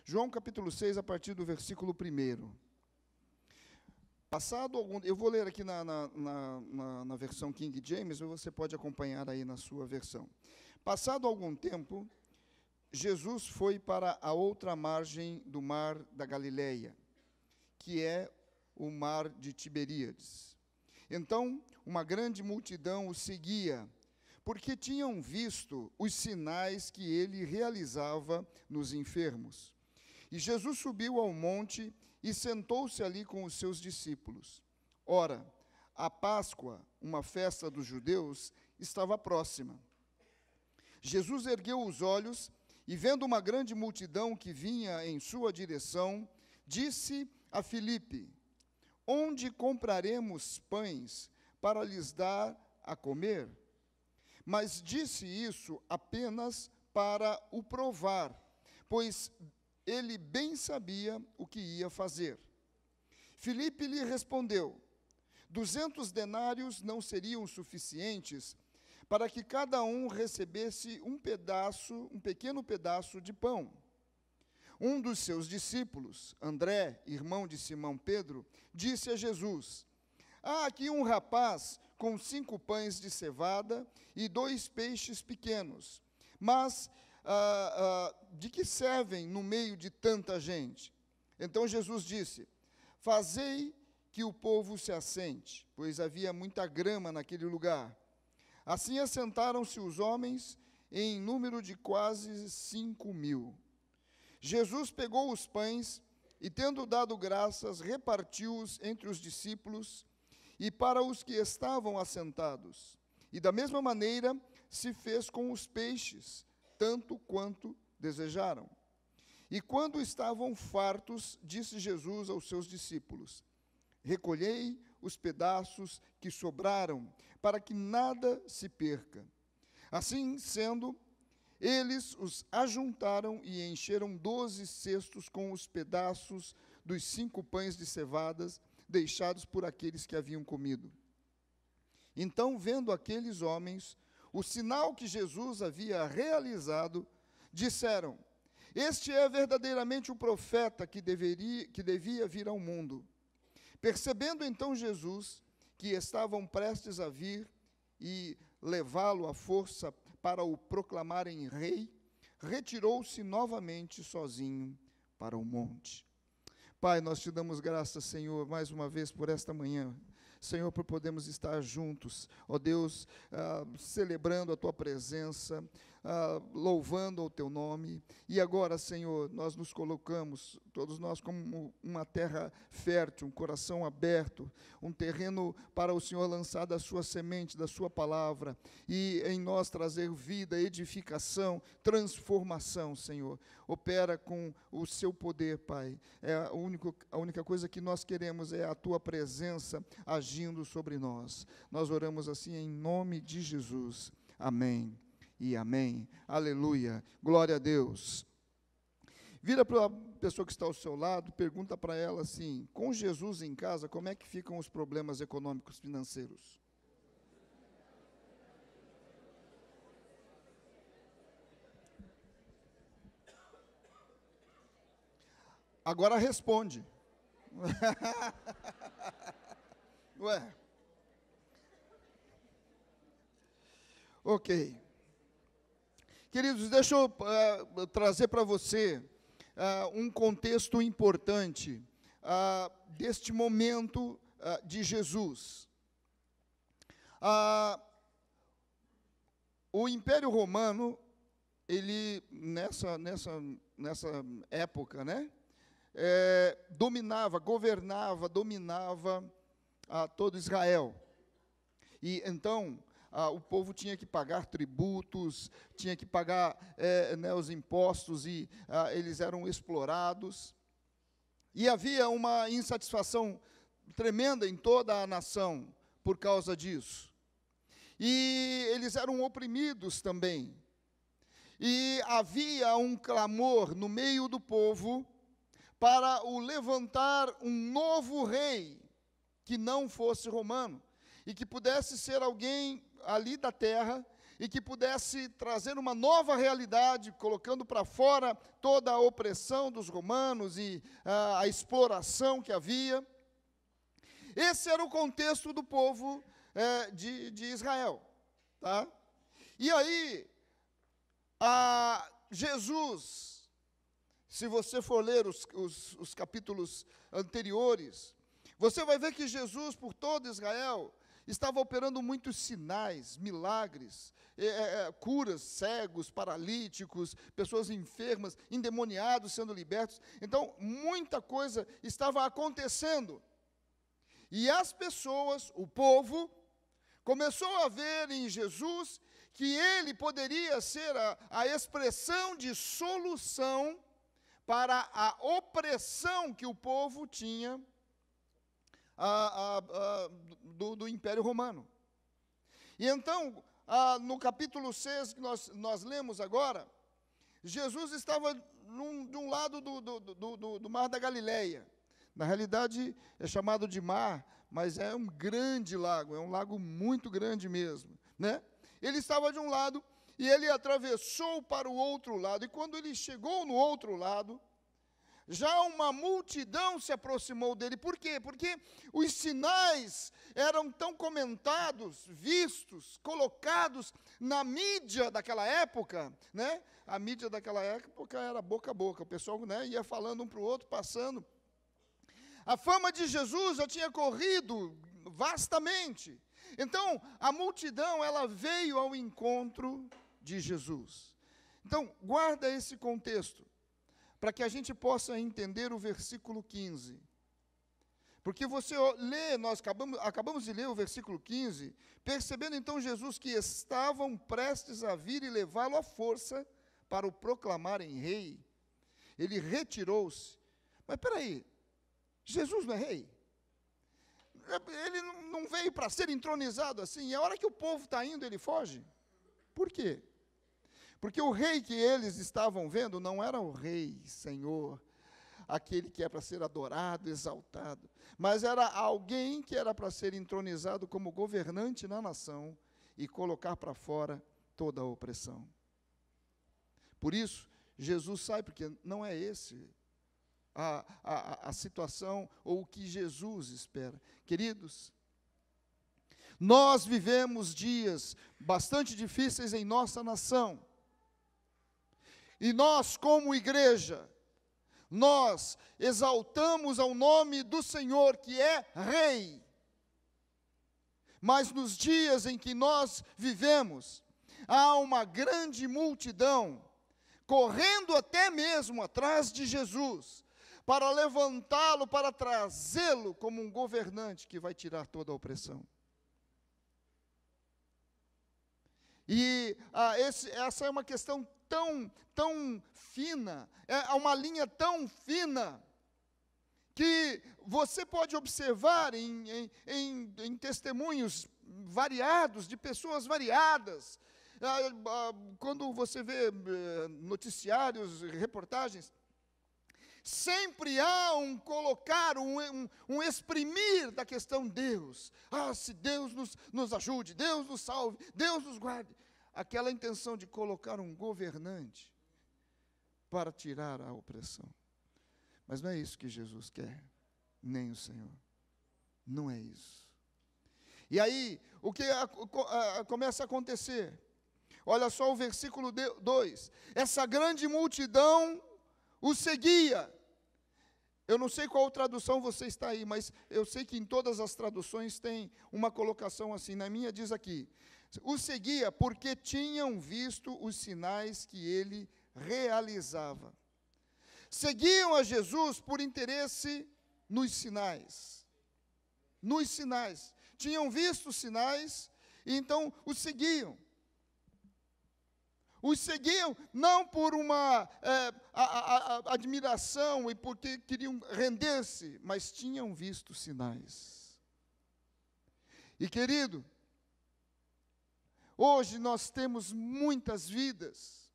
João capítulo 6, a partir do versículo 1. Passado algum... Eu vou ler aqui na versão King James, ou você pode acompanhar aí na sua versão. Passado algum tempo, Jesus foi para a outra margem do mar da Galileia, que é o mar de Tiberíades. Então, uma grande multidão o seguia, porque tinham visto os sinais que ele realizava nos enfermos. E Jesus subiu ao monte e sentou-se ali com os seus discípulos. Ora, a Páscoa, uma festa dos judeus, estava próxima. Jesus ergueu os olhos e, vendo uma grande multidão que vinha em sua direção, disse a Filipe: onde compraremos pães para lhes dar a comer? Mas disse isso apenas para o provar, pois ele bem sabia o que ia fazer. Filipe lhe respondeu: 200 denários não seriam suficientes para que cada um recebesse um pequeno pedaço de pão. Um dos seus discípulos, André, irmão de Simão Pedro, disse a Jesus: há aqui um rapaz com 5 pães de cevada e 2 peixes pequenos, mas de que servem no meio de tanta gente? Então Jesus disse: fazei que o povo se assente, pois havia muita grama naquele lugar. Assim assentaram-se os homens, em número de quase 5.000. Jesus pegou os pães e, tendo dado graças, repartiu-os entre os discípulos e para os que estavam assentados. E da mesma maneira se fez com os peixes, tanto quanto desejaram. E quando estavam fartos, disse Jesus aos seus discípulos: recolhei os pedaços que sobraram, para que nada se perca. Assim sendo, eles os ajuntaram e encheram 12 cestos com os pedaços dos 5 pães de cevadas, deixados por aqueles que haviam comido. Então, vendo aqueles homens o sinal que Jesus havia realizado, disseram: este é verdadeiramente o profeta que devia vir ao mundo. Percebendo então Jesus que estavam prestes a vir e levá-lo à força para o proclamarem rei, retirou-se novamente sozinho para o monte. Pai, nós te damos graças, Senhor, mais uma vez por esta manhã. Senhor, por podermos estar juntos, ó Deus, celebrando a Tua presença, louvando o Teu nome. E agora, Senhor, nós nos colocamos, todos nós, como uma terra fértil, um coração aberto, um terreno para o Senhor lançar da Sua semente, da Sua palavra, e em nós trazer vida, edificação, transformação, Senhor. Opera com o Seu poder, Pai. A única coisa que nós queremos é a Tua presença agindo sobre nós. Nós oramos assim em nome de Jesus. Amém e amém. Aleluia. Glória a Deus. Vira para a pessoa que está ao seu lado, pergunta para ela assim: com Jesus em casa, como é que ficam os problemas econômicos financeiros? Agora responde. Ué. Ok. Queridos, deixa eu trazer para você um contexto importante deste momento de Jesus. O Império Romano, ele, nessa época, né, dominava todo Israel. E então o povo tinha que pagar tributos, tinha que pagar os impostos, e eles eram explorados. E havia uma insatisfação tremenda em toda a nação por causa disso. E eles eram oprimidos também. E havia um clamor no meio do povo para o levantar um novo rei, que não fosse romano, e que pudesse ser alguém ali da terra, e que pudesse trazer uma nova realidade, colocando para fora toda a opressão dos romanos e a exploração que havia. Esse era o contexto do povo de Israel. Tá? E aí, Jesus, se você for ler os capítulos anteriores, você vai ver que Jesus, por todo Israel, estava operando muitos sinais, milagres, curas, cegos, paralíticos, pessoas enfermas, endemoniados sendo libertos. Então, muita coisa estava acontecendo. E as pessoas, o povo, começou a ver em Jesus que ele poderia ser a expressão de solução para a opressão que o povo tinha do Império Romano. E então, no capítulo 6 que nós lemos agora, Jesus estava de um lado do Mar da Galileia. Na realidade, é chamado de mar, mas é um grande lago, é um lago muito grande mesmo, né? Ele estava de um lado e ele atravessou para o outro lado. E quando ele chegou no outro lado, já uma multidão se aproximou dele. Por quê? Porque os sinais eram tão comentados, vistos, colocados na mídia daquela época, né? A mídia daquela época era boca a boca. O pessoal, né, ia falando um para o outro, passando. A fama de Jesus já tinha corrido vastamente. Então, a multidão, ela veio ao encontro de Jesus. Então, guarda esse contexto, para que a gente possa entender o versículo 15. Porque você lê, nós acabamos de ler o versículo 15, percebendo então Jesus que estavam prestes a vir e levá-lo à força para o proclamarem rei. Ele retirou-se. Mas espera aí, Jesus não é rei? Ele não veio para ser entronizado assim, e a hora que o povo está indo, ele foge? Por quê? Porque o rei que eles estavam vendo não era o rei, Senhor, aquele que é para ser adorado, exaltado, mas era alguém que era para ser entronizado como governante na nação e colocar para fora toda a opressão. Por isso, Jesus sai, porque não é esse a situação ou o que Jesus espera. Queridos, nós vivemos dias bastante difíceis em nossa nação. E nós, como igreja, nós exaltamos ao nome do Senhor, que é Rei. Mas nos dias em que nós vivemos, há uma grande multidão correndo até mesmo atrás de Jesus, para levantá-lo, para trazê-lo como um governante que vai tirar toda a opressão. E essa é uma questão tão fina, é uma linha tão fina, que você pode observar em testemunhos variados, de pessoas variadas. Quando você vê noticiários, reportagens, sempre há um colocar, um exprimir da questão Deus. Se Deus nos ajude, Deus nos salve, Deus nos guarde. Aquela intenção de colocar um governante para tirar a opressão. Mas não é isso que Jesus quer, nem o Senhor. Não é isso. E aí, o que começa a acontecer? Olha só o versículo 2. Essa grande multidão o seguia. Eu não sei qual tradução você está aí, mas eu sei que em todas as traduções tem uma colocação assim. Na minha diz aqui: o seguia porque tinham visto os sinais que ele realizava. Seguiam a Jesus por interesse nos sinais. Nos sinais. Tinham visto os sinais, e então os seguiam. Os seguiam não por uma admiração e porque queriam render-se, mas tinham visto sinais. E querido, hoje nós temos muitas vidas,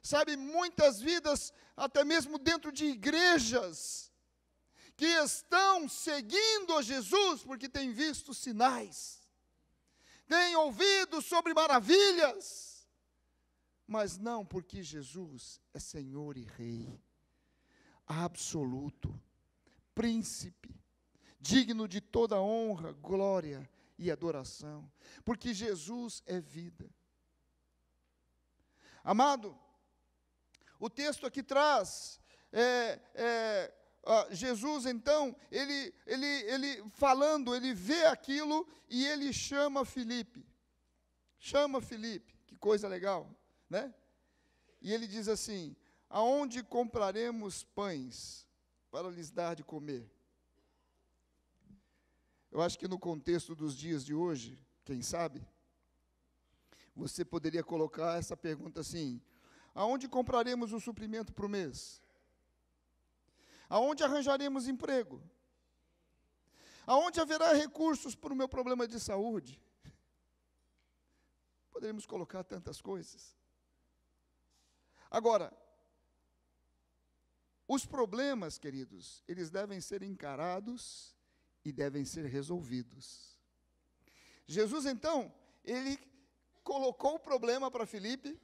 sabe, muitas vidas, até mesmo dentro de igrejas, que estão seguindo a Jesus porque têm visto sinais. tem ouvido sobre maravilhas, mas não, porque Jesus é Senhor e Rei, absoluto, príncipe, digno de toda honra, glória e adoração, porque Jesus é vida. Amado, o texto aqui traz, Jesus então, ele falando, ele vê aquilo e ele chama Filipe, que coisa legal, né? E ele diz assim: aonde compraremos pães para lhes dar de comer? Eu acho que no contexto dos dias de hoje, quem sabe, você poderia colocar essa pergunta assim: aonde compraremos o suprimento para o mês? Aonde arranjaremos emprego? Aonde haverá recursos para o meu problema de saúde? Poderíamos colocar tantas coisas. Agora, os problemas, queridos, eles devem ser encarados e devem ser resolvidos. Jesus, então, ele colocou o problema para Filipe,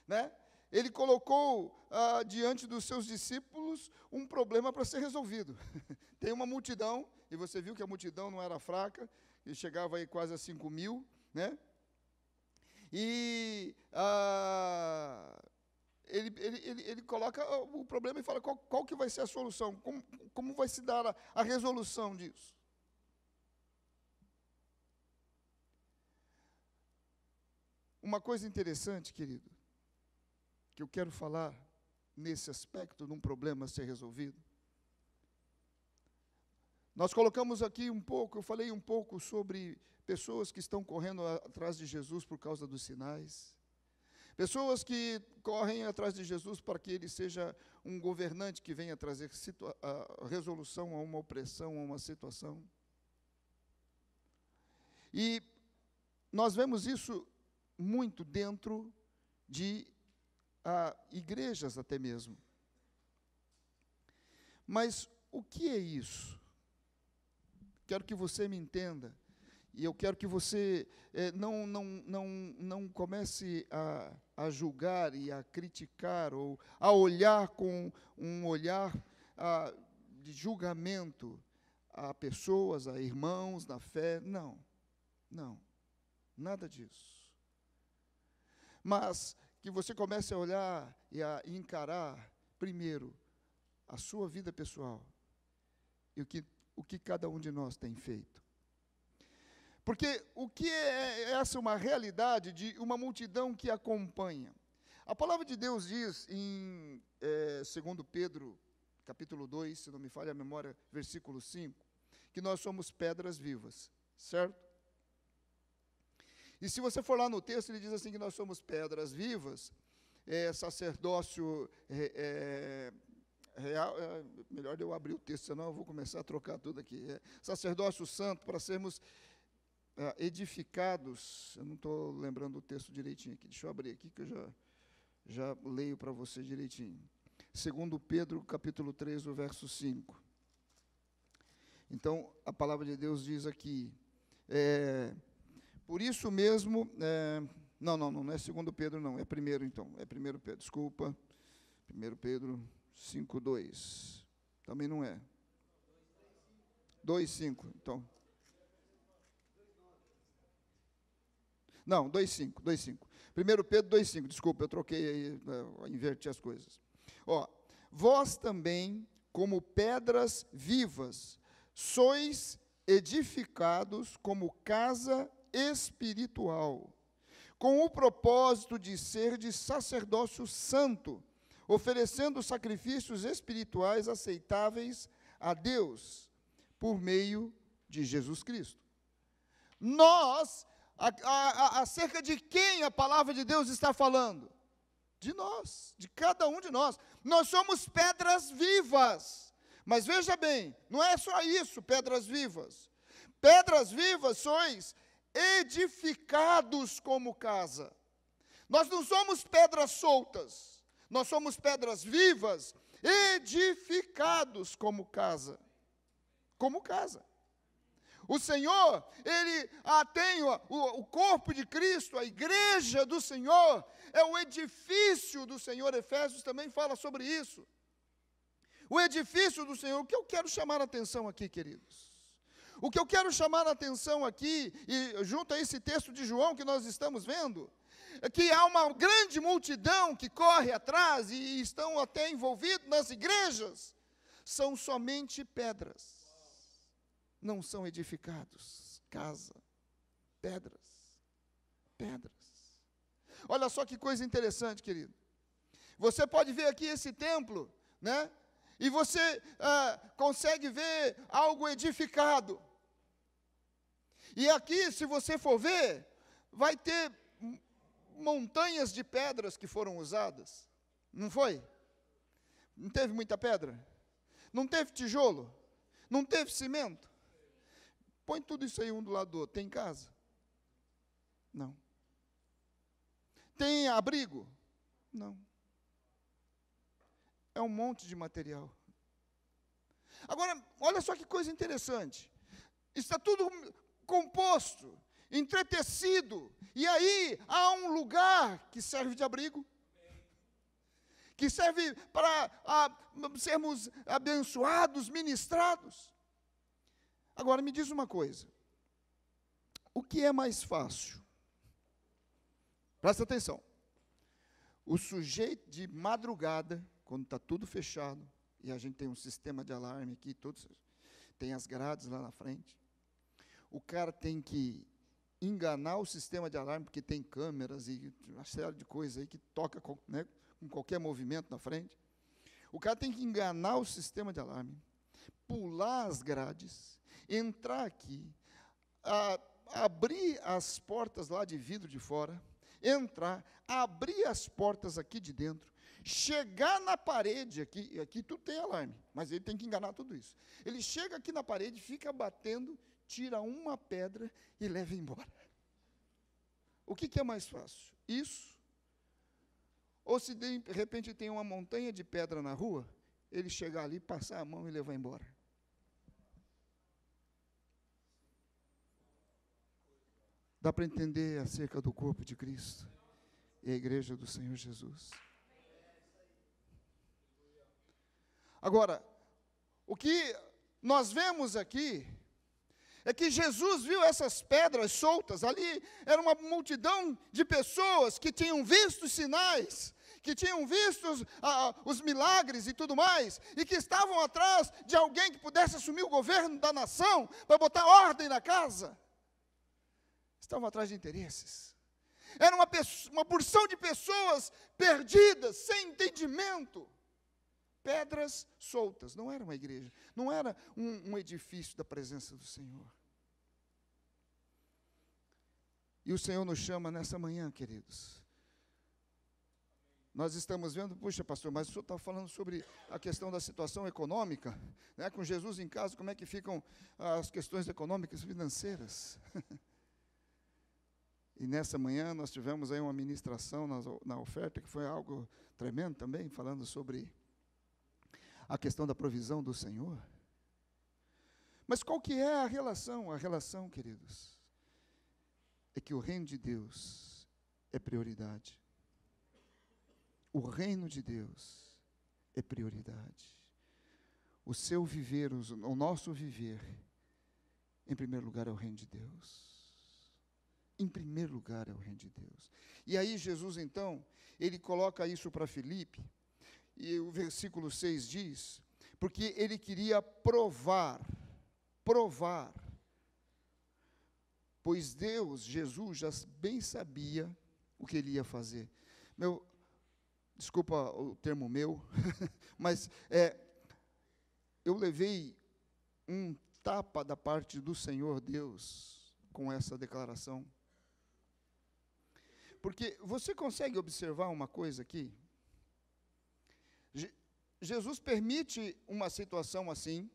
né? Ele colocou diante dos seus discípulos um problema para ser resolvido. Tem uma multidão, e você viu que a multidão não era fraca, ele chegava aí quase a 5.000, né? E ele coloca o problema e fala qual que vai ser a solução, como vai se dar a resolução disso. Uma coisa interessante, querido, que eu quero falar nesse aspecto, num problema a ser resolvido. Nós colocamos aqui um pouco, eu falei um pouco sobre pessoas que estão correndo atrás de Jesus por causa dos sinais. Pessoas que correm atrás de Jesus para que ele seja um governante que venha trazer resolução a uma opressão, a uma situação. E nós vemos isso muito dentro de igrejas até mesmo. Mas o que é isso? Quero que você me entenda, e eu quero que você não comece a julgar e a criticar, ou a olhar com um olhar de julgamento a pessoas, a irmãos na fé. Não, nada disso. Mas que você comece a olhar e a encarar, primeiro, a sua vida pessoal e o que cada um de nós tem feito. Porque o que é essa uma realidade de uma multidão que acompanha? A palavra de Deus diz em 2 Pedro, capítulo 2, se não me falha a memória, versículo 5, que nós somos pedras vivas, certo? E se você for lá no texto, ele diz assim que nós somos pedras vivas, sacerdócio real, melhor eu abrir o texto, senão eu vou começar a trocar tudo aqui. Sacerdócio santo, para sermos edificados. Eu não estou lembrando o texto direitinho aqui, deixa eu abrir aqui que eu já leio para você direitinho. 2 Pedro, capítulo 3, o verso 5. Então, a palavra de Deus diz aqui, por isso mesmo, não é 2 Pedro não, é 1 então, é 1 Pedro, desculpa, 1 Pedro 5, 2, também não é, 2, 5, então, não, 2, 5, 1 Pedro 2, 5, desculpa, eu troquei aí, inverti as coisas. Vós também, como pedras vivas, sois edificados como casa espiritual, com o propósito de ser de sacerdócio santo, oferecendo sacrifícios espirituais aceitáveis a Deus, por meio de Jesus Cristo. Nós, acerca de quem a palavra de Deus está falando? De nós, de cada um de nós. Nós somos pedras vivas. Mas veja bem, não é só isso, pedras vivas. Pedras vivas sois edificados como casa. Nós não somos pedras soltas, nós somos pedras vivas, edificados como casa. Como casa. O Senhor, Ele tem o corpo de Cristo, a igreja do Senhor, é o edifício do Senhor. Efésios também fala sobre isso. O edifício do Senhor. O que eu quero chamar a atenção aqui, queridos? O que eu quero chamar a atenção aqui, e junto a esse texto de João que nós estamos vendo, é que há uma grande multidão que corre atrás e estão até envolvidos nas igrejas, são somente pedras. Não são edificados, casa, pedras. Olha só que coisa interessante, querido. Você pode ver aqui esse templo, né? E você consegue ver algo edificado. E aqui, se você for ver, vai ter montanhas de pedras que foram usadas. Não foi? Não teve muita pedra? Não teve tijolo? Não teve cimento? Põe tudo isso aí um do lado do outro. Tem casa? Não. Tem abrigo? Não. É um monte de material. Agora, olha só que coisa interessante. Está tudo composto, entretecido. E aí há um lugar que serve de abrigo, que serve para sermos abençoados, ministrados. Agora, me diz uma coisa. O que é mais fácil? Presta atenção. O sujeito de madrugada, quando está tudo fechado, e a gente tem um sistema de alarme aqui, tem as grades lá na frente, o cara tem que enganar o sistema de alarme, porque tem câmeras e uma série de coisas aí que toca com qualquer movimento na frente. O cara tem que enganar o sistema de alarme, pular as grades, entrar aqui, abrir as portas lá de vidro de fora, entrar, abrir as portas aqui de dentro, chegar na parede, aqui tudo tem alarme, mas ele tem que enganar tudo isso. Ele chega aqui na parede, fica batendo, tira uma pedra e leva embora. O que é mais fácil? Isso? Ou se de repente tem uma montanha de pedra na rua, ele chegar ali, passar a mão e levar embora. Dá para entender acerca do corpo de Cristo e a igreja do Senhor Jesus. Agora, o que nós vemos aqui é que Jesus viu essas pedras soltas ali, era uma multidão de pessoas que tinham visto os sinais, que tinham visto os milagres e tudo mais, e que estavam atrás de alguém que pudesse assumir o governo da nação, para botar ordem na casa. Estavam atrás de interesses. Era uma porção de pessoas perdidas, sem entendimento. Pedras soltas, não era uma igreja, não era um edifício da presença do Senhor. E o Senhor nos chama nessa manhã, queridos. Nós estamos vendo, puxa pastor, mas o senhor está falando sobre a questão da situação econômica, né? Com Jesus em casa, como é que ficam as questões econômicas e financeiras? E nessa manhã nós tivemos aí uma ministração na oferta, que foi algo tremendo também, falando sobre a questão da provisão do Senhor. Mas qual que é a relação? A relação, queridos, é que o reino de Deus é prioridade. O reino de Deus é prioridade. O seu viver, o nosso viver, em primeiro lugar é o reino de Deus. Em primeiro lugar é o reino de Deus. E aí Jesus, então, ele coloca isso para Filipe, e o versículo 6 diz, porque ele queria provar, pois Deus, Jesus, já bem sabia o que ele ia fazer. Desculpa o termo meu, mas eu levei um tapa da parte do Senhor Deus com essa declaração. Porque você consegue observar uma coisa aqui? Jesus permite uma situação assim,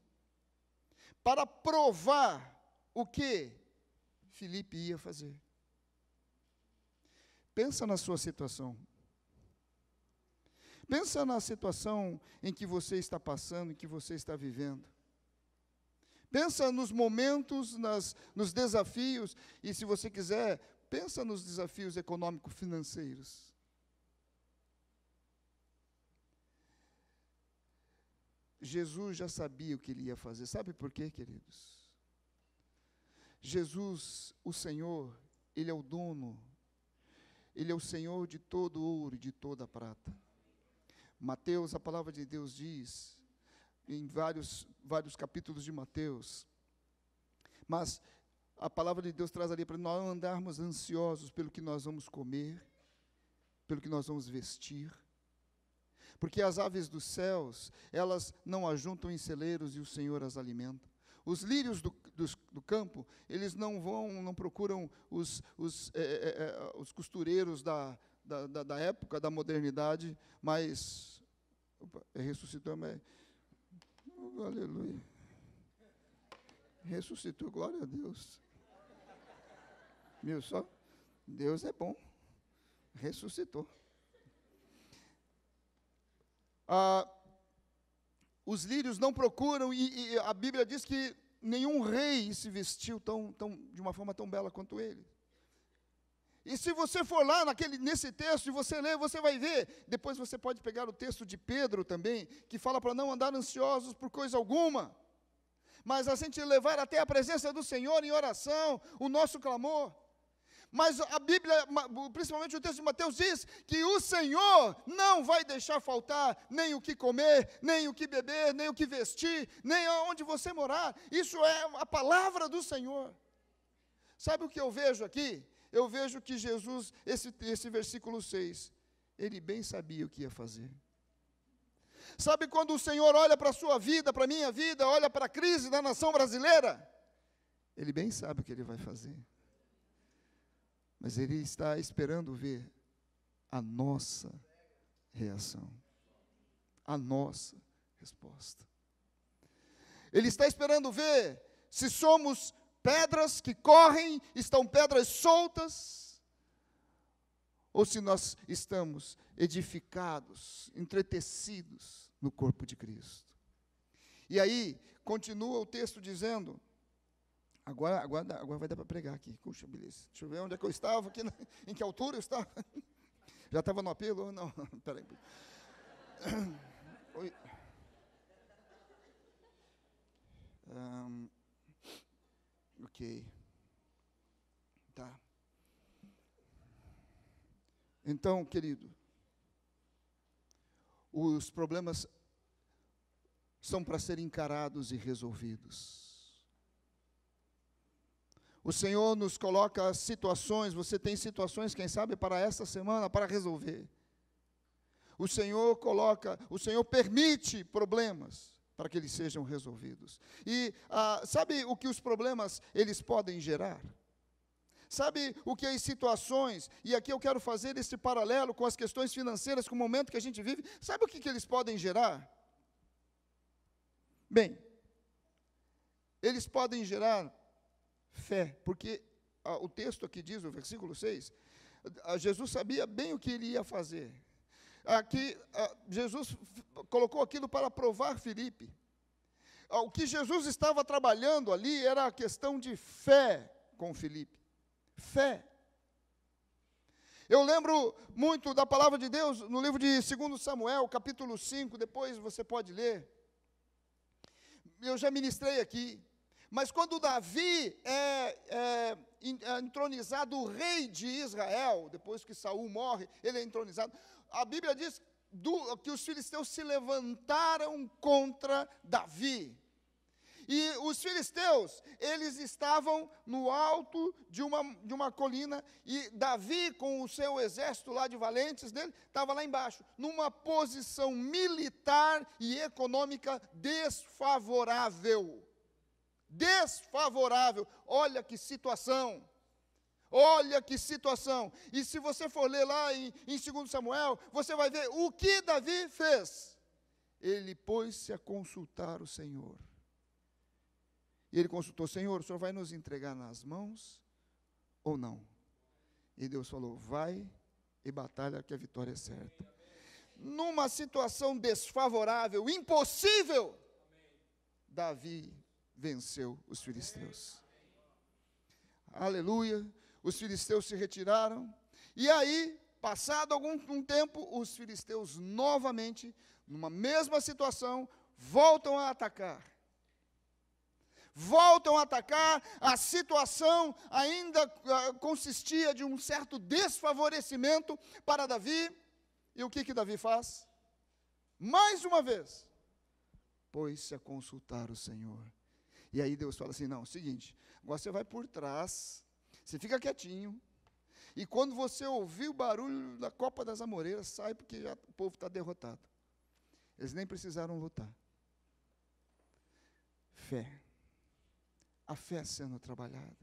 para provar o que Filipe ia fazer. Pensa na sua situação. Pensa na situação em que você está passando, em que você está vivendo. Pensa nos momentos, nos desafios, e se você quiser, pensa nos desafios econômico-financeiros. Jesus já sabia o que ele ia fazer. Sabe por quê, queridos? Jesus, o Senhor, Ele é o dono, Ele é o Senhor de todo ouro e de toda prata. Mateus, a palavra de Deus diz, em vários capítulos de Mateus, mas a palavra de Deus traz ali para nós não andarmos ansiosos pelo que nós vamos comer, pelo que nós vamos vestir, porque as aves dos céus, elas não ajuntam em celeiros e o Senhor as alimenta. Os lírios do campo, eles não procuram os costureiros da época, da modernidade, mas, ressuscitou, mas, aleluia, ressuscitou, glória a Deus, viu só, Deus é bom, ressuscitou. Os lírios não procuram, e a Bíblia diz que nenhum rei se vestiu de uma forma tão bela quanto ele. E se você for lá nesse texto, e você ler, você vai ver, depois você pode pegar o texto de Pedro também, que fala para não andar ansiosos por coisa alguma, mas a gente levar até a presença do Senhor em oração, o nosso clamor. Mas a Bíblia, principalmente o texto de Mateus, diz que o Senhor não vai deixar faltar nem o que comer, nem o que beber, nem o que vestir, nem onde você morar. Isso é a palavra do Senhor. Sabe o que eu vejo aqui? Eu vejo que Jesus, esse versículo 6, ele bem sabia o que ia fazer. Sabe quando o Senhor olha para a sua vida, para a minha vida, olha para a crise da nação brasileira? Ele bem sabe o que ele vai fazer. Mas ele está esperando ver a nossa reação, a nossa resposta. Ele está esperando ver se somos pedras que correm, estão pedras soltas, ou se nós estamos edificados, entretecidos no corpo de Cristo. E aí, continua o texto dizendo, agora vai dar para pregar aqui. Puxa, beleza. Deixa eu ver onde é que eu estava, em que altura eu estava. Já estava no apelo? Não, peraí. Oi. Ok. Tá. Então, querido, os problemas são para serem encarados e resolvidos. O Senhor nos coloca situações, você tem situações, quem sabe, para essa semana, para resolver. O Senhor permite problemas para que eles sejam resolvidos. E sabe o que os problemas, eles podem gerar? Sabe o que as situações, e aqui eu quero fazer esse paralelo com as questões financeiras, com o momento que a gente vive, sabe o que eles podem gerar? Bem, eles podem gerar fé, porque o texto aqui diz, o versículo 6, Jesus sabia bem o que ele ia fazer. Aqui, Jesus colocou aquilo para provar Filipe. O que Jesus estava trabalhando ali era a questão de fé com Filipe. Fé. Eu lembro muito da palavra de Deus no livro de 2 Samuel, capítulo 5, depois você pode ler. Eu já ministrei aqui. Mas quando Davi é entronizado o rei de Israel, depois que Saul morre, ele é entronizado, a Bíblia diz que os filisteus se levantaram contra Davi. E os filisteus, eles estavam no alto de uma colina, e Davi, com o seu exército lá de valentes dele, estava lá embaixo, numa posição militar e econômica desfavorável. Desfavorável. Olha que situação. Olha que situação. E se você for ler lá em 2 Samuel, você vai ver o que Davi fez. Ele pôs-se a consultar o Senhor. E ele consultou: Senhor, o Senhor vai nos entregar nas mãos ou não? E Deus falou: vai e batalha que a vitória é certa. Numa situação desfavorável, impossível, Davi venceu os filisteus. Aleluia. Os filisteus se retiraram. E aí, passado um tempo, os filisteus novamente, numa mesma situação, voltam a atacar. Voltam a atacar, a situação ainda consistia de um certo desfavorecimento para Davi. E o que Davi faz? Mais uma vez, pôs-se a consultar o Senhor. E aí Deus fala assim, não, é o seguinte, agora você vai por trás, você fica quietinho, e quando você ouvir o barulho da copa das amoreiras, sai porque já, o povo está derrotado. Eles nem precisaram lutar. Fé. A fé sendo trabalhada.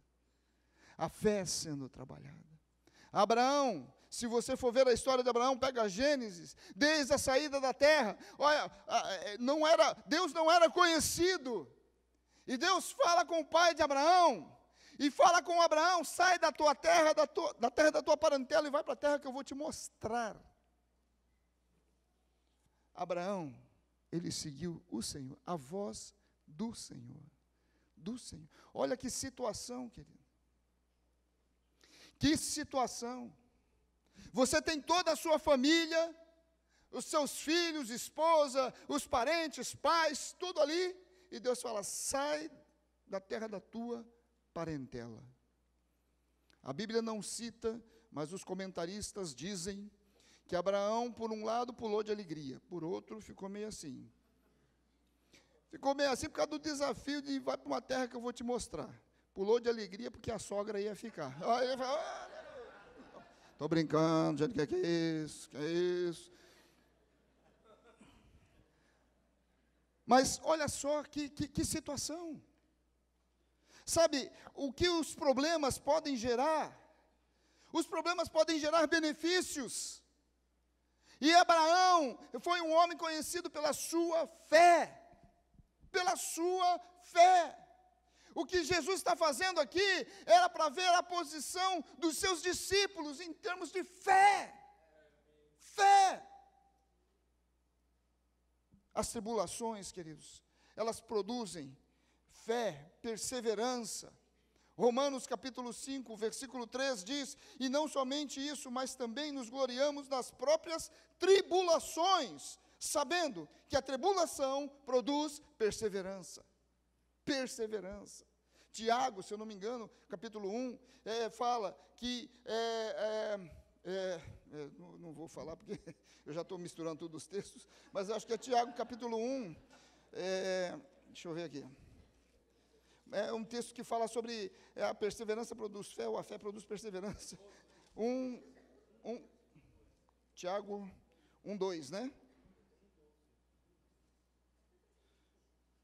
A fé sendo trabalhada. Abraão, se você for ver a história de Abraão, pega Gênesis, desde a saída da terra, olha, Deus não era conhecido. E Deus fala com o pai de Abraão, e fala com Abraão, sai da tua terra, da terra da tua parentela, e vai para a terra que eu vou te mostrar. Abraão, ele seguiu o Senhor, a voz do Senhor. Do Senhor. Olha que situação, querido. Que situação. Você tem toda a sua família, os seus filhos, esposa, os parentes, pais, tudo ali, e Deus fala, sai da terra da tua parentela. A Bíblia não cita, mas os comentaristas dizem que Abraão, por um lado, pulou de alegria, por outro, ficou meio assim. Ficou meio assim por causa do desafio de vai para uma terra que eu vou te mostrar. Pulou de alegria porque a sogra ia ficar. Aí ele falou, estou brincando, gente, que é isso, que é isso. Mas olha só que situação. Sabe, o que os problemas podem gerar? Os problemas podem gerar benefícios. E Abraão foi um homem conhecido pela sua fé. Pela sua fé. O que Jesus está fazendo aqui era para ver a posição dos seus discípulos em termos de fé. Fé. As tribulações, queridos, elas produzem fé, perseverança. Romanos capítulo 5, versículo 3 diz, e não somente isso, mas também nos gloriamos nas próprias tribulações, sabendo que a tribulação produz perseverança. Perseverança. Tiago, se eu não me engano, capítulo 1, fala que, não vou falar porque eu já estou misturando todos os textos, mas acho que é Tiago, capítulo 1, deixa eu ver aqui. É um texto que fala sobre a perseverança produz fé, ou a fé produz perseverança. Tiago 1:2, né?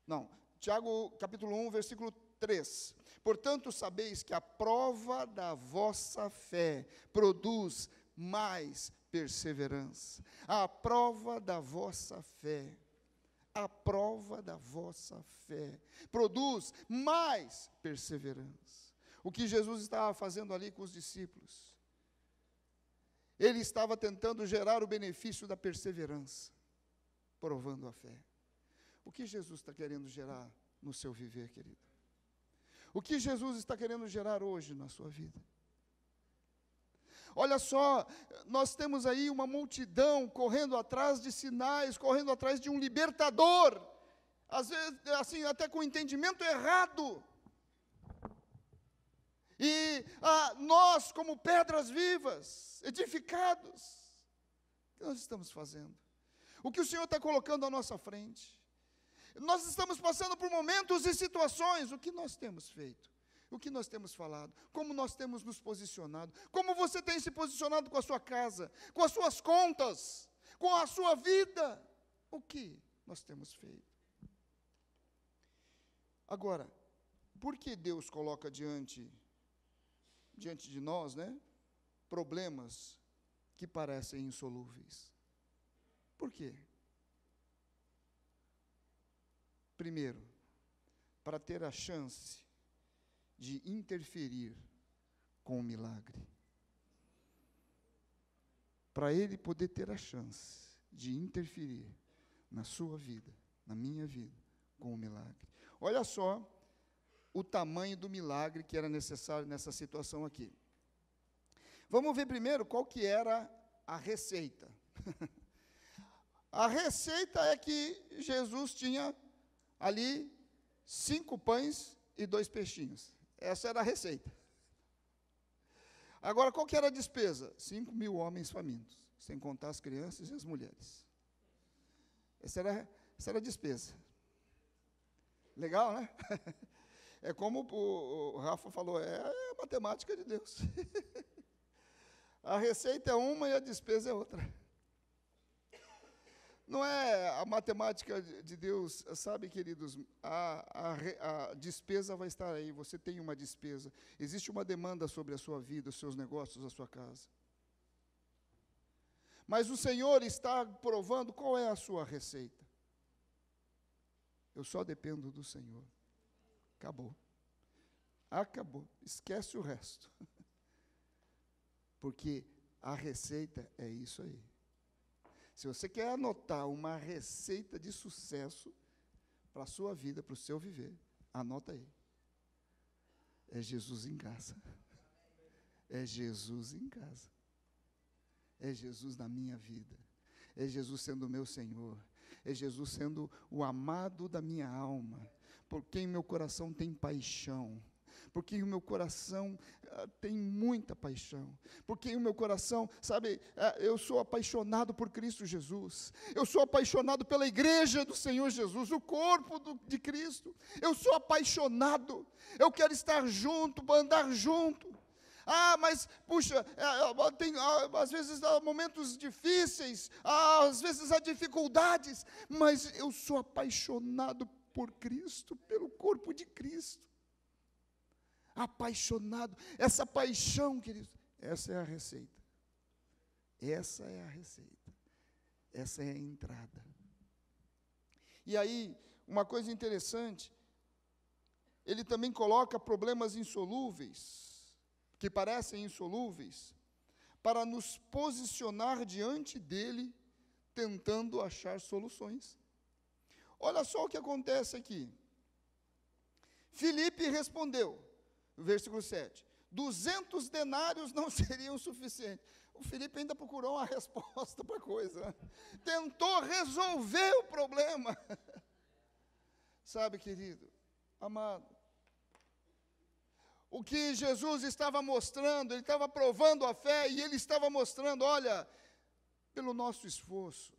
Não, Tiago capítulo 1, versículo 3. Portanto, sabeis que a prova da vossa fé produz mais perseverança. A prova da vossa fé. A prova da vossa fé produz mais perseverança. O que Jesus estava fazendo ali com os discípulos? Ele estava tentando gerar o benefício da perseverança, provando a fé. O que Jesus está querendo gerar no seu viver, querido? O que Jesus está querendo gerar hoje na sua vida? Olha só, nós temos aí uma multidão correndo atrás de sinais, correndo atrás de um libertador, às vezes, assim, até com entendimento errado. E nós, como pedras vivas, edificados, o que nós estamos fazendo? O que o Senhor está colocando à nossa frente? Nós estamos passando por momentos e situações, o que nós temos feito? O que nós temos falado? Como nós temos nos posicionado? Como você tem se posicionado com a sua casa? Com as suas contas? Com a sua vida? O que nós temos feito? Agora, por que Deus coloca diante de nós, né, problemas que parecem insolúveis? Por quê? Primeiro, para ter a chance de interferir com o milagre. Para Ele poder ter a chance de interferir na sua vida, na minha vida, com o milagre. Olha só o tamanho do milagre que era necessário nessa situação aqui. Vamos ver primeiro qual que era a receita. A receita é que Jesus tinha ali 5 pães e 2 peixinhos. Essa era a receita. Agora, qual que era a despesa? 5.000 homens famintos, sem contar as crianças e as mulheres. Essa era a despesa. Legal, né? É como o Rafa falou, é a matemática de Deus. A receita é uma e a despesa é outra. Não é a matemática de Deus, sabe, queridos, a despesa vai estar aí, você tem uma despesa. Existe uma demanda sobre a sua vida, os seus negócios, a sua casa. Mas o Senhor está provando qual é a sua receita. Eu só dependo do Senhor. Acabou. Acabou. Esquece o resto. Porque a receita é isso aí. Se você quer anotar uma receita de sucesso para a sua vida, para o seu viver, anota aí. É Jesus em casa. É Jesus em casa. É Jesus na minha vida. É Jesus sendo o meu Senhor. É Jesus sendo o amado da minha alma. Por quem meu coração tem paixão. Porque o meu coração tem muita paixão. Porque o meu coração, sabe, eu sou apaixonado por Cristo Jesus. Eu sou apaixonado pela igreja do Senhor Jesus, o corpo de Cristo. Eu sou apaixonado. Eu quero estar junto, andar junto. Mas, puxa, tem, às vezes há momentos difíceis, às vezes há dificuldades, mas eu sou apaixonado por Cristo, pelo corpo de Cristo. Apaixonado, essa paixão, queridos, essa é a receita. Essa é a receita. Essa é a entrada. E aí, uma coisa interessante, ele também coloca problemas insolúveis, que parecem insolúveis, para nos posicionar diante dele, tentando achar soluções. Olha só o que acontece aqui. Filipe respondeu, versículo 7, 200 denários não seriam suficientes. O Filipe ainda procurou uma resposta para a coisa, né? Tentou resolver o problema. Sabe, querido, amado, o que Jesus estava mostrando, ele estava provando a fé, e ele estava mostrando, olha, pelo nosso esforço,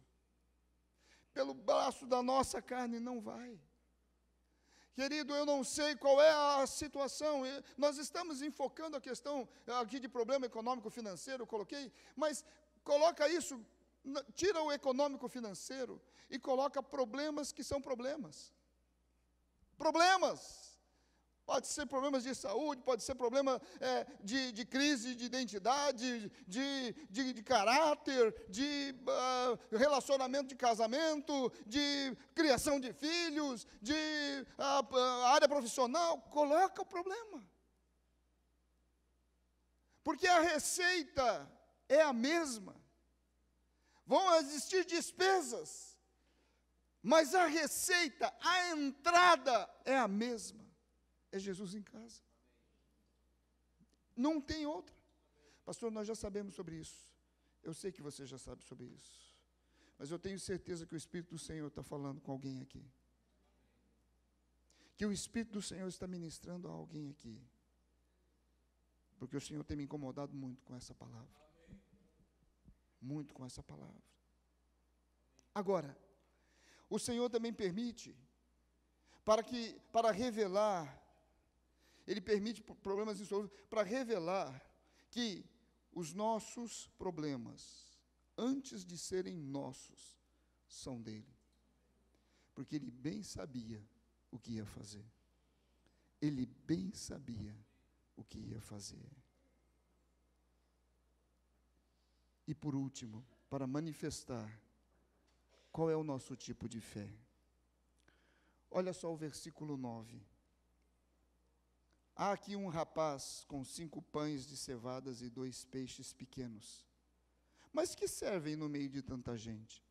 pelo braço da nossa carne não vai. Querido, eu não sei qual é a situação, nós estamos enfocando a questão aqui de problema econômico-financeiro, eu coloquei, mas coloca isso, tira o econômico-financeiro e coloca problemas que são problemas. Problemas! Pode ser problemas de saúde, pode ser problema de crise de identidade, de caráter, de relacionamento de casamento, de criação de filhos, de área profissional. Coloca o problema. Porque a receita é a mesma. Vão existir despesas, mas a receita, a entrada é a mesma. É Jesus em casa. Não tem outra. Pastor, nós já sabemos sobre isso. Eu sei que você já sabe sobre isso. Mas eu tenho certeza que o Espírito do Senhor está falando com alguém aqui. Que o Espírito do Senhor está ministrando a alguém aqui. Porque o Senhor tem me incomodado muito com essa palavra. Muito com essa palavra. Agora, o Senhor também permite, para revelar, Ele permite problemas insolúveis para revelar que os nossos problemas, antes de serem nossos, são dele. Porque ele bem sabia o que ia fazer. Ele bem sabia o que ia fazer. E por último, para manifestar qual é o nosso tipo de fé. Olha só o versículo 9. Há aqui um rapaz com 5 pães de cevadas e 2 peixes pequenos. Mas que servem no meio de tanta gente?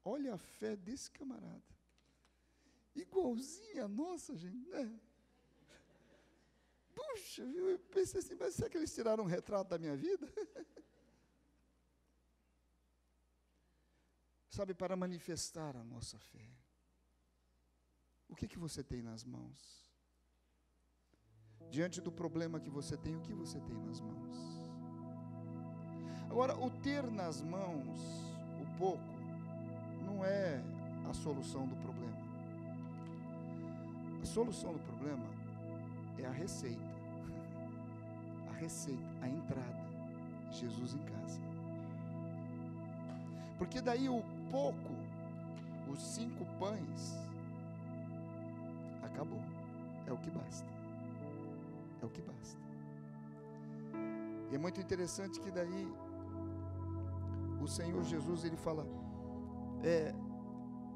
Olha a fé desse camarada. igualzinha a nossa, gente, né? Puxa, eu pensei assim, mas será que eles tiraram um retrato da minha vida? Sabe, para manifestar a nossa fé. O que você tem nas mãos? Diante do problema que você tem, o que você tem nas mãos? Agora, o ter nas mãos o pouco não é a solução do problema. A solução do problema é a receita. A receita, a entrada. Jesus em casa. Porque daí o pouco, os 5 pães, acabou. É o que basta. É o que basta. E é muito interessante que daí o Senhor Jesus, ele fala,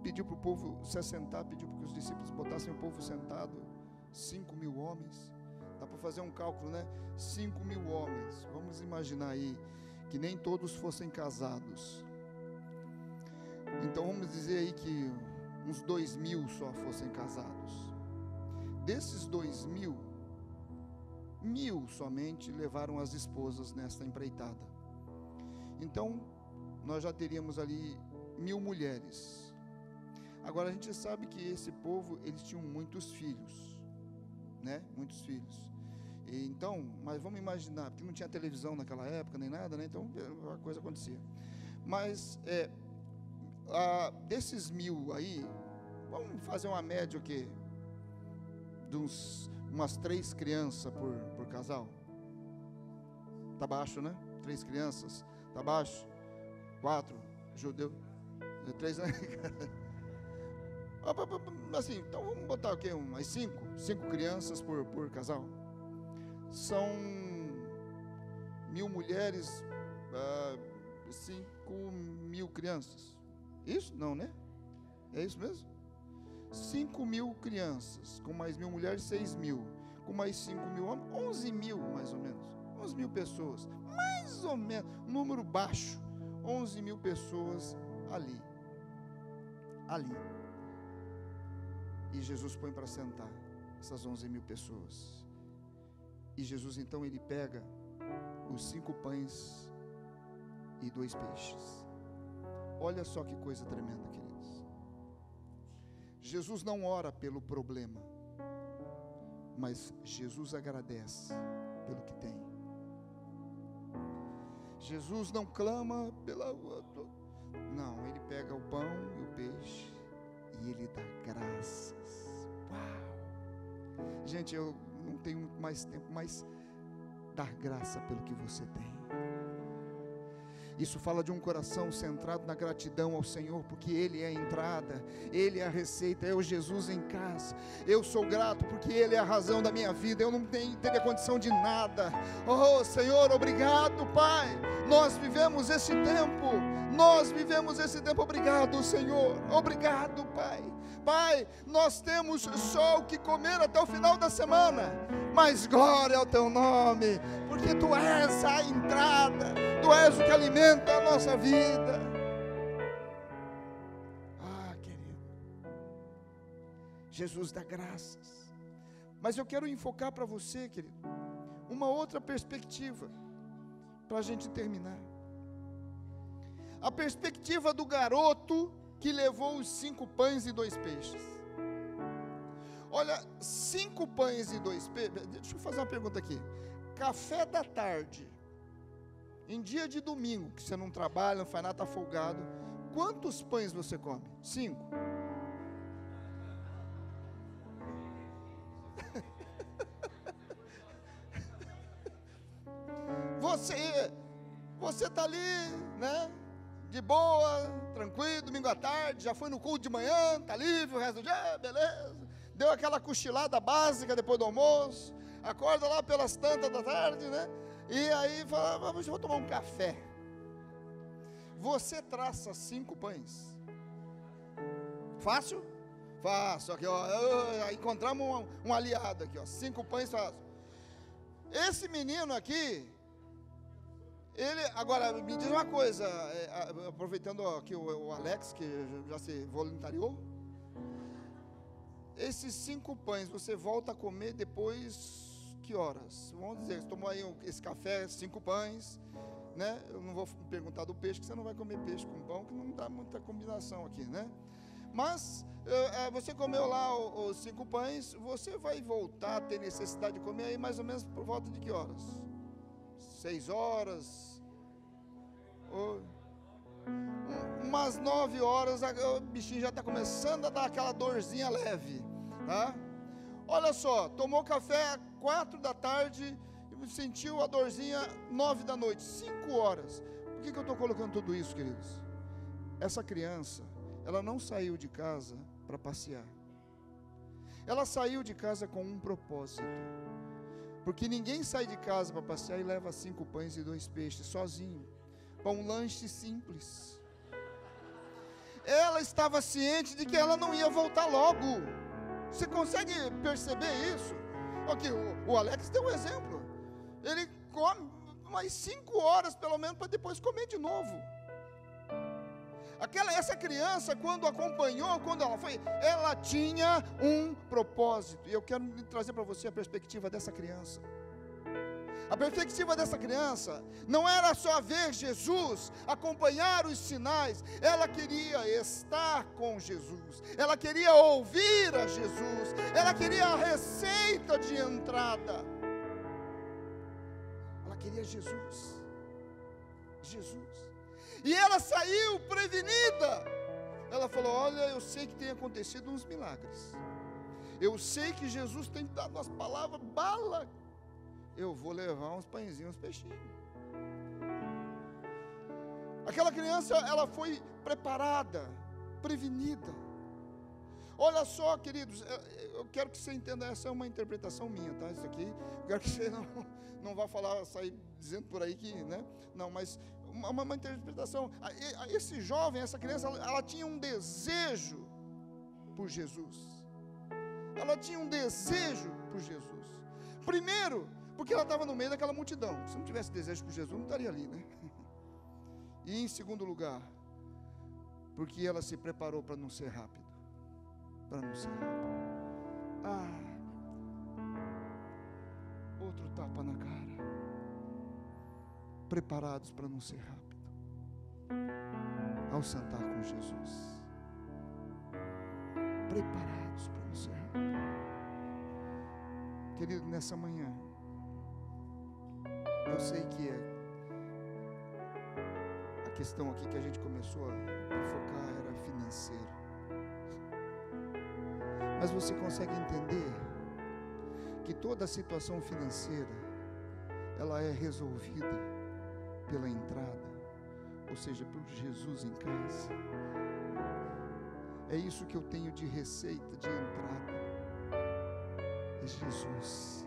pediu para o povo se assentar, pediu para que os discípulos botassem o povo sentado, 5.000 homens, dá para fazer um cálculo, né? 5.000 homens, vamos imaginar aí, que nem todos fossem casados, então vamos dizer aí que uns 2.000 só fossem casados, desses 2.000, 1.000 somente levaram as esposas nesta empreitada, então nós já teríamos ali 1.000 mulheres. Agora a gente sabe que esse povo, eles tinham muitos filhos, né? Muitos filhos. E então, mas vamos imaginar, porque não tinha televisão naquela época, nem nada, né? Então a coisa acontecia. Mas, desses 1.000 aí, vamos fazer uma média o quê? De umas 3 crianças por casal. Tá baixo, né? 3 crianças, tá baixo. 4, judeu. 3 anos. Assim, então vamos botar o quê? Umas 5 crianças por casal. São 1.000 mulheres, 5.000 crianças. Isso? Não, né? É isso mesmo? 5.000 crianças, com mais 1.000 mulheres, 6.000. Com mais 5.000 homens, 11.000 mais ou menos. 11.000 pessoas, mais ou menos, número baixo. 11.000 pessoas ali. E Jesus põe para sentar essas 11.000 pessoas. E Jesus então ele pega os 5 pães e 2 peixes. Olha só que coisa tremenda, queridos. Jesus não ora pelo problema, mas Jesus agradece pelo que tem. Jesus não clama pela... Não, ele pega o pão e o peixe e ele dá graças. Uau! Gente, eu não tenho muito mais tempo, mas dar graça pelo que você tem. Isso fala de um coração centrado na gratidão ao Senhor, porque Ele é a entrada, Ele é a receita, é o Jesus em casa. Eu sou grato porque Ele é a razão da minha vida, eu não teria condição de nada. Oh Senhor, obrigado Pai, nós vivemos esse tempo, obrigado Senhor, obrigado Pai. Pai, nós temos só o que comer até o final da semana, mas glória ao Teu nome, porque Tu és a entrada, Tu és o que alimenta a nossa vida. Ah, querido, Jesus dá graças. Mas eu quero enfocar para você, querido, uma outra perspectiva, para a gente terminar. A perspectiva do garoto que levou os 5 pães e 2 peixes. Olha, 5 pães e 2 peixes. Deixa eu fazer uma pergunta aqui. Café da tarde, em dia de domingo, que você não trabalha, não faz nada, está folgado, quantos pães você come? 5. Você está ali, né? De boa, tranquilo, domingo à tarde, já foi no culto de manhã, está livre o resto do dia, beleza. Deu aquela cochilada básica depois do almoço, acorda lá pelas tantas da tarde, né? E aí fala, vou tomar um café. Você traça 5 pães? Fácil? Fácil, aqui ó, encontramos um aliado aqui ó, 5 pães fácil. Esse menino aqui, ele, agora me diz uma coisa, aproveitando aqui o Alex, que já se voluntariou, esses 5 pães, você volta a comer depois que horas? Vamos dizer, você tomou aí esse café, 5 pães, né? Eu não vou perguntar do peixe, que você não vai comer peixe com pão, que não dá muita combinação aqui, né? Mas você comeu lá os 5 pães, você vai voltar a ter necessidade de comer aí mais ou menos por volta de que horas? 6 horas? Umas 9 horas, o bichinho já está começando a dar aquela dorzinha leve, tá? Olha só, tomou café 4 da tarde e sentiu a dorzinha 9 da noite, 5 horas. Por que eu estou colocando tudo isso, queridos? Essa criança, ela não saiu de casa para passear. Ela saiu de casa com um propósito. Porque ninguém sai de casa para passear e leva 5 pães e 2 peixes sozinho, para um lanche simples. Ela estava ciente de que ela não ia voltar logo. Você consegue perceber isso? Ok, o Alex deu um exemplo. Ele come mais 5 horas pelo menos para depois comer de novo. Essa criança, quando acompanhou, quando ela foi, ela tinha um propósito. E eu quero trazer para você a perspectiva dessa criança. A perspectiva dessa criança não era só ver Jesus, acompanhar os sinais. Ela queria estar com Jesus. Ela queria ouvir a Jesus. Ela queria a receita de entrada. Ela queria Jesus. Jesus. E ela saiu prevenida. Ela falou: olha, eu sei que tem acontecido uns milagres. Eu sei que Jesus tem dado umas palavras bala. Eu vou levar uns pãezinhos, uns peixinhos. Aquela criança, ela foi preparada, prevenida. Olha só, queridos, eu quero que você entenda, essa é uma interpretação minha, tá? Isso aqui, eu quero que você não vá sair dizendo por aí que, né? Não, mas uma interpretação. Esse jovem, essa criança, ela tinha um desejo por Jesus. Ela tinha um desejo por Jesus. Primeiro, porque ela estava no meio daquela multidão. Se não tivesse desejo por Jesus, não estaria ali, né? E em segundo lugar, porque ela se preparou para não ser rápido. Para não ser rápido. Outro tapa na cara. Preparados para não ser rápido. Ao sentar com Jesus. Preparados para não ser rápido. Querido, nessa manhã, eu sei que a questão aqui que a gente começou a focar era financeira. Mas você consegue entender que toda a situação financeira, ela é resolvida pela entrada, ou seja, por Jesus em casa. É isso que eu tenho de receita, de entrada. É Jesus.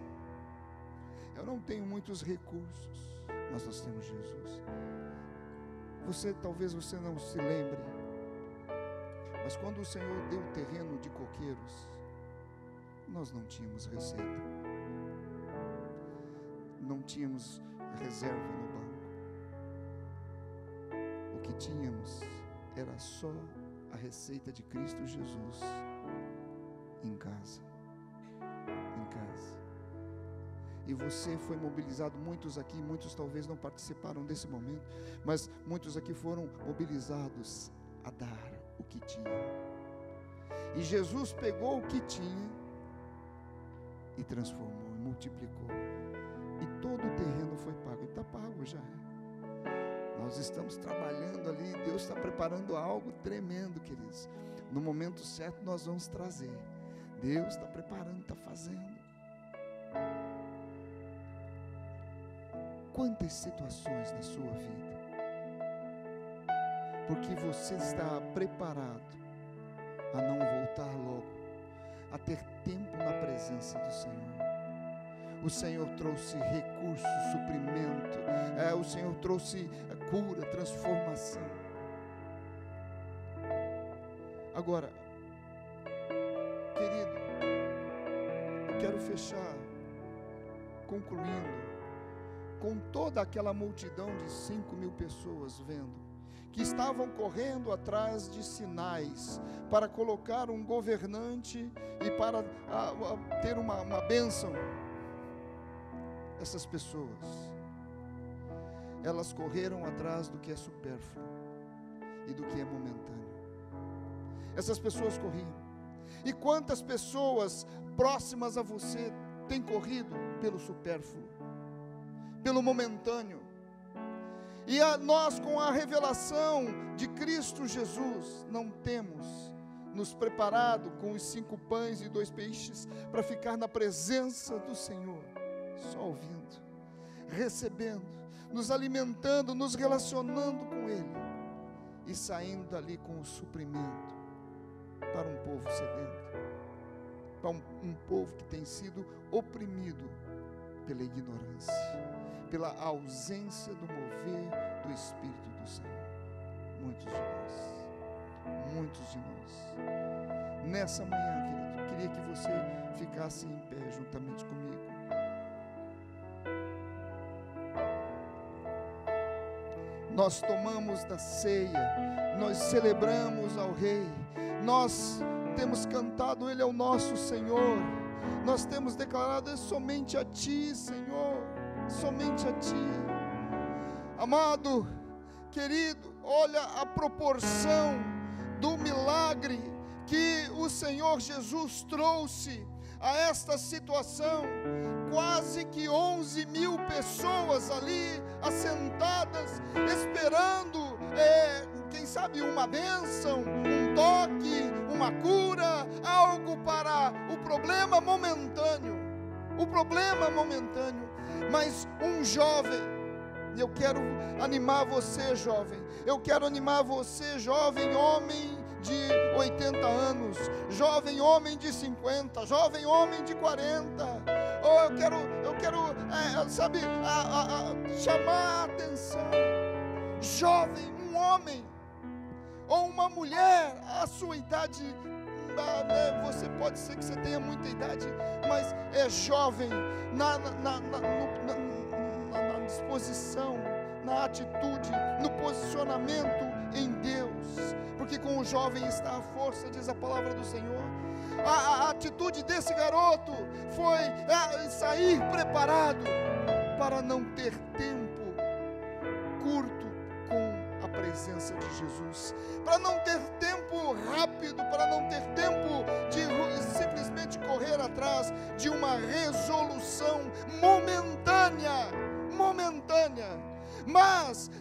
Eu não tenho muitos recursos, mas nós temos Jesus. Talvez você não se lembre, mas quando o Senhor deu o terreno de coqueiros, nós não tínhamos receita, não tínhamos reserva no banco. O que tínhamos era só a receita de Cristo Jesus em casa. E você foi mobilizado, muitos aqui, muitos talvez não participaram desse momento, mas muitos aqui foram mobilizados a dar o que tinha. E Jesus pegou o que tinha e transformou, multiplicou. E todo o terreno foi pago. E está pago já. Nós estamos trabalhando ali, Deus está preparando algo tremendo, queridos. No momento certo nós vamos trazer. Deus está preparando, está fazendo. Quantas situações na sua vida, porque você está preparado a não voltar logo, a ter tempo na presença do Senhor. O Senhor trouxe recurso, suprimento, o Senhor trouxe cura, transformação. Agora, querido, eu quero fechar concluindo com toda aquela multidão de 5.000 pessoas vendo que estavam correndo atrás de sinais para colocar um governante e para ter uma bênção. Essas pessoas, elas correram atrás do que é supérfluo e do que é momentâneo. Essas pessoas corriam. E quantas pessoas próximas a você têm corrido pelo supérfluo, pelo momentâneo? E nós, com a revelação de Cristo Jesus, não temos nos preparado com os 5 pães e 2 peixes para ficar na presença do Senhor, só ouvindo, recebendo, nos alimentando, nos relacionando com Ele e saindo dali com o suprimento para um povo sedento, para um povo que tem sido oprimido pela ignorância, pela ausência do mover do Espírito do Senhor. Muitos de nós, nessa manhã, querido, queria que você ficasse em pé juntamente comigo. Nós tomamos da ceia, nós celebramos ao Rei, nós temos cantado, Ele é o nosso Senhor, nós temos declarado, é somente a Ti, Senhor, somente a Ti. Amado, querido, olha a proporção do milagre que o Senhor Jesus trouxe a esta situação. Quase que 11.000 pessoas ali assentadas, esperando, quem sabe uma bênção, um toque, uma cura, algo para o problema momentâneo, mas um jovem, eu quero animar você, jovem, jovem homem de 80 anos, jovem homem de 50, jovem homem de 40, eu quero chamar a atenção, jovem, um homem, ou uma mulher, a sua idade, você pode ser que você tenha muita idade, mas é jovem, na disposição, na atitude, no posicionamento em Deus, porque com o jovem está a força, diz a palavra do Senhor. A atitude desse garoto foi sair preparado para não ter tempo curto com a presença de Jesus, para não ter tempo rápido, para não ter tempo de simplesmente correr atrás de uma resolução momentânea, mas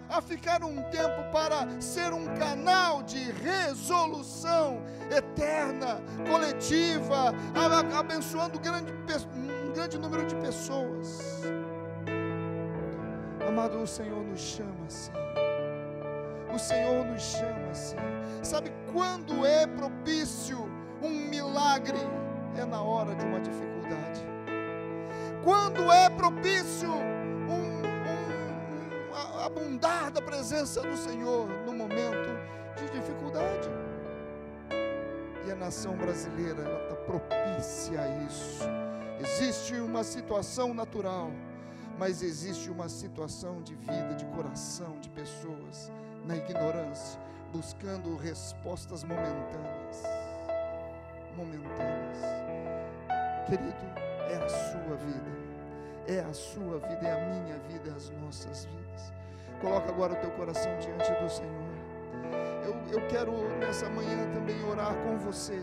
a ficar um tempo para ser um canal de resolução eterna, coletiva, abençoando um grande número de pessoas. Amado, o Senhor nos chama assim. O Senhor nos chama assim. Sabe quando é propício um milagre? É na hora de uma dificuldade. Quando é propício abundar da presença do Senhor no momento de dificuldade. E a nação brasileira, ela está propícia a isso. Existe uma situação natural, mas existe uma situação de vida, de coração, de pessoas na ignorância, buscando respostas momentâneas. Querido, é a sua vida, é a minha vida, é as nossas vidas. Coloca agora o teu coração diante do Senhor. Eu quero nessa manhã também orar com você.